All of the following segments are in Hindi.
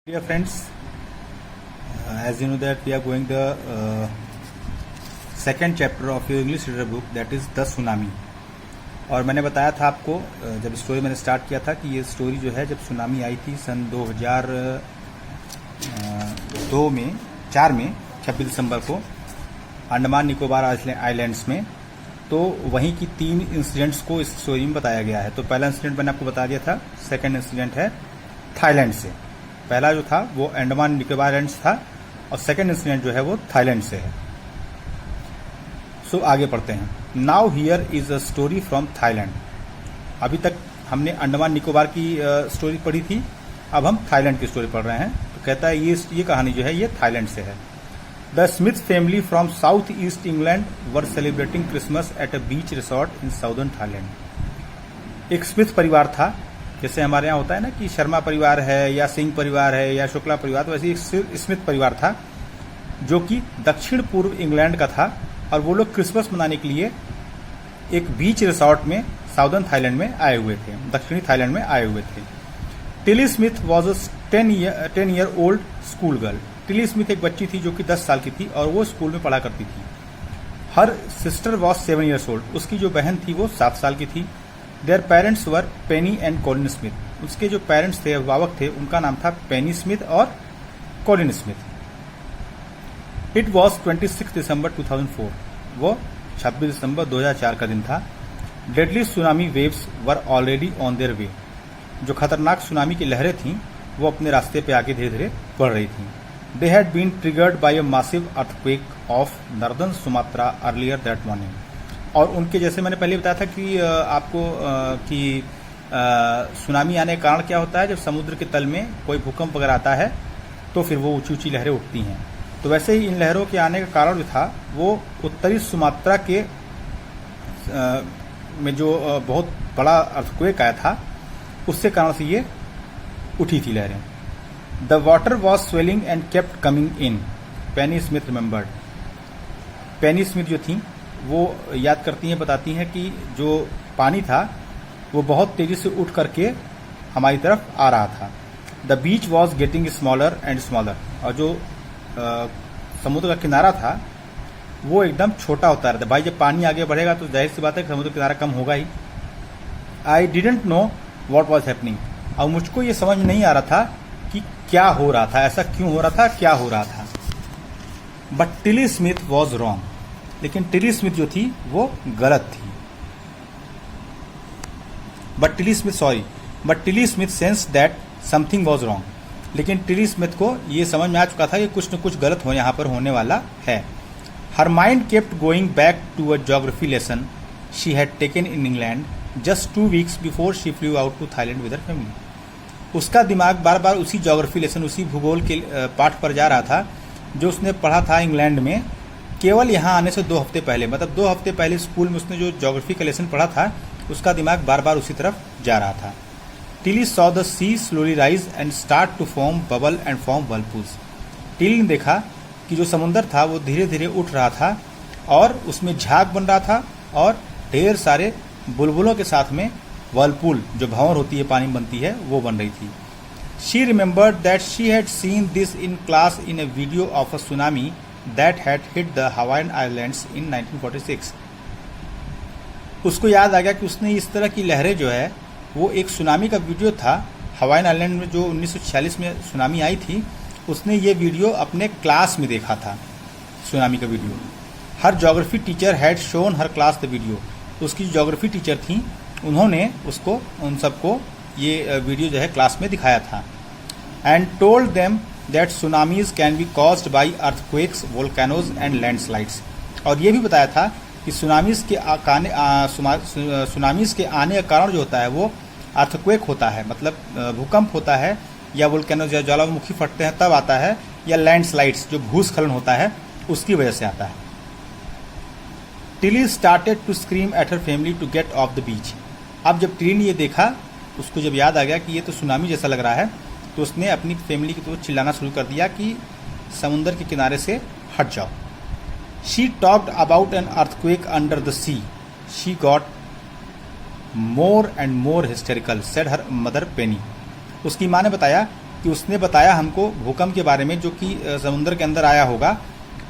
Dear friends, as you know that we are going the second chapter of your English reader book, that is The Tsunami। और मैंने बताया था आपको जब स्टोरी मैंने स्टार्ट किया था कि ये स्टोरी जो है जब सुनामी आई थी सन 2002 में 4 में 26 दिसंबर को अंडमान निकोबार आइलैंड्स में, तो वहीं की 3 इंसिडेंट्स को इस स्टोरी में बताया गया है। तो पहला इंसिडेंट मैंने आपको बता दिया था, सेकंड इंसिडेंट है थाईलैंड से। पहला जो था वो अंडमान निकोबार आइलैंड्स था और सेकंड इंसिडेंट जो है वो थाईलैंड से है। सो आगे पढ़ते हैं। Now here is a story from Thailand. अभी तक हमने अंडमान निकोबार की स्टोरी पढ़ी थी, अब हम थाईलैंड की स्टोरी पढ़ रहे हैं। तो कहता है ये कहानी जो है ये थाईलैंड से है। The Smith family from south east England were celebrating Christmas at a beach resort in southern Thailand. एक स्मिथ परिवार था, जैसे हमारे यहाँ होता है ना कि शर्मा परिवार है या सिंह परिवार है या शुक्ला परिवार, तो वैसे एक स्मिथ परिवार था जो कि दक्षिण पूर्व इंग्लैंड का था और वो लोग क्रिसमस मनाने के लिए एक बीच रिसोर्ट में साउदर्न थाईलैंड में आए हुए थे, दक्षिणी थाईलैंड में आए हुए थे। Tilly Smith was a 10 year old school girl. Tilly Smith एक बच्ची थी जो कि 10 साल की थी और वो स्कूल में पढ़ा करती थी। Her sister was 7 years old. उसकी जो बहन थी वो 7 साल की थी। Their parents were Penney and Colin Smith. उसके जो पेरेंट्स थे, अभिभावक थे, उनका नाम था पेनी स्मिथ और कॉलिन स्मिथ। इट वॉज 26 दिसंबर 2004। वो 26 दिसंबर 2004 का दिन था। Deadly tsunami waves were already on their way. जो खतरनाक सुनामी की लहरें थीं वो अपने रास्ते पे आगे धीरे धीरे बढ़ रही थीं। They had been triggered by a massive earthquake off northern Sumatra earlier that morning. और उनके, जैसे मैंने पहले बताया था कि आपको कि सुनामी आने का कारण क्या होता है, जब समुद्र के तल में कोई भूकंप वगैरह आता है तो फिर वो ऊंची ऊंची लहरें उठती हैं। तो वैसे ही इन लहरों के आने का कारण जो था वो उत्तरी सुमात्रा के में जो बहुत बड़ा अर्थक्वेक आया था उससे कारण से ये उठी थी लहरें। The water was swelling and kept coming in, Penney Smith remembered. Penney Smith जो थी वो याद करती हैं, बताती हैं कि जो पानी था वो बहुत तेजी से उठ करके हमारी तरफ आ रहा था। The beach was getting smaller and smaller. और जो समुद्र का किनारा था वो एकदम छोटा होता रहता है। भाई जब पानी आगे बढ़ेगा तो जाहिर सी बात है कि समुद्र किनारा कम होगा ही। I didn't know what was happening. और मुझको ये समझ नहीं आ रहा था कि क्या हो रहा था, ऐसा क्यों हो रहा था, क्या हो रहा था। But Tilly Smith was wrong. लेकिन टिली स्मिथ जो थी वो गलत थी। But Tilly Smith sense that something was wrong. लेकिन टिली स्मिथ को ये समझ में आ चुका था कि कुछ न कुछ गलत हो यहाँ पर होने वाला है। Her mind kept going back to a geography lesson she had taken in England just 2 weeks before she flew out to Thailand with her family. उसका दिमाग बार बार उसी ज्योग्राफी लेसन, उसी भूगोल के पाठ पर जा रहा था जो उसने पढ़ा था इंग्लैंड में केवल यहाँ आने से 2 हफ्ते पहले। मतलब 2 हफ्ते पहले स्कूल में उसने जो ज्योग्राफी का लेसन पढ़ा था उसका दिमाग बार बार उसी तरफ जा रहा था। Tilly saw the sea slowly rise and start to form bubble and form whirlpools. Tilly ने देखा कि जो समुद्र था वो धीरे धीरे उठ रहा था और उसमें झाग बन रहा था और ढेर सारे बुलबुलों के साथ में वर्लपूल, जो भंवर होती है, पानी बनती है, वो बन रही थी। She remembered that she had seen this in class in A video of a tsunami that had hit the Hawaiian Islands in 1946। उसको याद आ गया कि उसने इस तरह की लहरें जो है वो एक सुनामी का वीडियो था हवाईन आइलैंड में, जो 1946 में सुनामी आई थी। उसने ये वीडियो अपने क्लास में देखा था, सुनामी का video. Her geography teacher had shown her class the video. उसकी जो ज्योग्राफी टीचर थी उन्होंने उसको, उन सबको ये वीडियो जो है क्लास में दिखाया था। And told them that tsunamis can be caused by earthquakes, volcanoes and landslides। और ये भी बताया था कि सुनामीज के आने का कारण जो होता है वो अर्थक्वेक होता है, मतलब भूकंप होता है, या वोल्केनोज या ज्वालामुखी फटते हैं तब आता है, या लैंडस्लाइड्स जो भूस्खलन होता है उसकी वजह से आता है। Tilly started to scream at her family to get off the beach. अब जब टिली ने ये देखा, उसको जब याद आ गया कि ये तो सुनामी जैसा लग रहा है, तो उसने अपनी फैमिली की तरफ चिल्लाना शुरू कर दिया कि समुद्र के किनारे से हट जाओ। She talked about an earthquake under the sea. She got more and more hysterical, said her mother Penny. उसकी माँ ने बताया कि उसने बताया हमको भूकंप के बारे में जो कि समुद्र के अंदर आया होगा,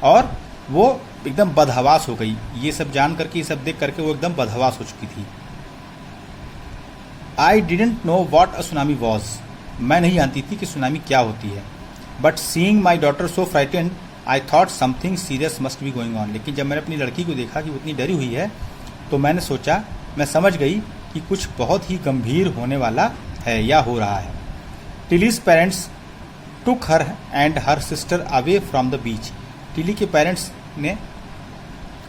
और वो एकदम बदहवास हो गई। ये सब जान करके, ये सब देख करके वो एकदम बदहवास हो चुकी थी। आई didn't know what a tsunami was, मैं नहीं जानती थी कि सुनामी क्या होती है। But seeing my daughter so frightened I thought something serious must be going on. लेकिन जब मैंने अपनी लड़की को देखा कि वो इतनी डरी हुई है, तो मैंने सोचा, मैं समझ गई कि कुछ बहुत ही गंभीर होने वाला है या हो रहा है। Tilly's parents took her and her sister away from the beach. Tilly के पेरेंट्स ने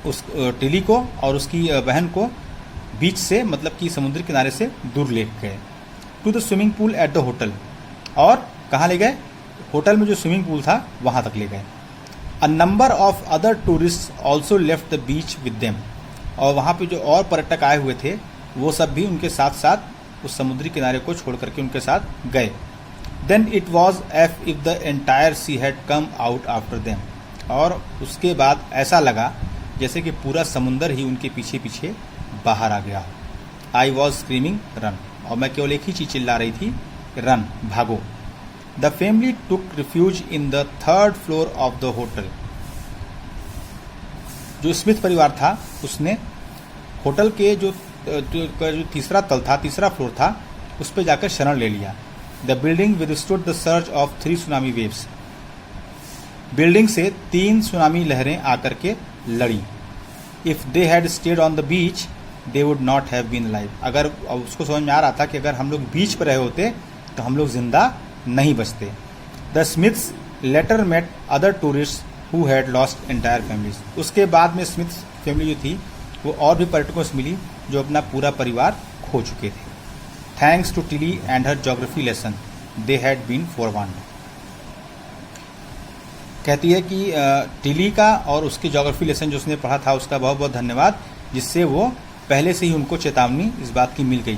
उस टिली को और उसकी बहन को बीच से, मतलब कि समुद्र किनारे से दूर ले गए। To the swimming pool at the hotel, और कहाँ ले गए? होटल में जो स्विमिंग पूल था वहाँ तक ले गए। A number of other tourist also left the beach with them, और वहाँ पे जो और पर्यटक आए हुए थे वो सब भी उनके साथ साथ उस समुद्री किनारे को छोड़ करके उनके साथ गए। Then it was as if the entire sea had come out after them, और उसके बाद ऐसा लगा जैसे कि पूरा समुंदर ही उनके पीछे पीछे बाहर आ गया। आई वॉज स्क्रीमिंग रन, और मैं केवल एक ही चीज चिल्ला रही थी, रन, भागो। The family took refuge in the third floor of the hotel. जो स्मिथ परिवार था उसने होटल के जो तीसरा तल था, तीसरा फ्लोर था, उस पर जाकर शरण ले लिया। The building withstood the surge of 3 tsunami waves. Building से 3 सुनामी लहरें आकर के लड़ी। If they had stayed on the beach they would not have been alive. अगर उसको समझ में आ रहा था कि अगर हम लोग बीच पर रहे होते तो हम लोग जिंदा नहीं बचते। The Smiths later met other tourist who had lost entire families. उसके बाद में स्मिथ फैमिली जो थी वो और भी पर्यटकों से मिली जो अपना पूरा परिवार खो चुके थे। Thanks to Tilly and her geography lesson they had been forewarned. कहती है कि टिली का और उसकी ज्योग्राफी लेसन जो उसने पढ़ा था उसका बहुत बहुत धन्यवाद, जिससे वो पहले से ही उनको चेतावनी इस बात की मिल गई।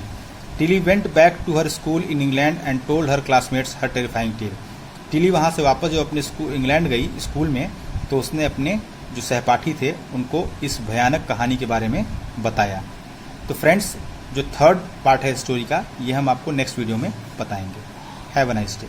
Tilly went back to her school in England and told her classmates her terrifying tale. Tilly वहाँ से वापस जब अपने इंग्लैंड गई स्कूल में, तो उसने अपने जो सहपाठी थे उनको इस भयानक कहानी के बारे में बताया। तो फ्रेंड्स, जो थर्ड पार्ट है स्टोरी का, ये हम आपको नेक्स्ट वीडियो में बताएंगे। Have a nice day.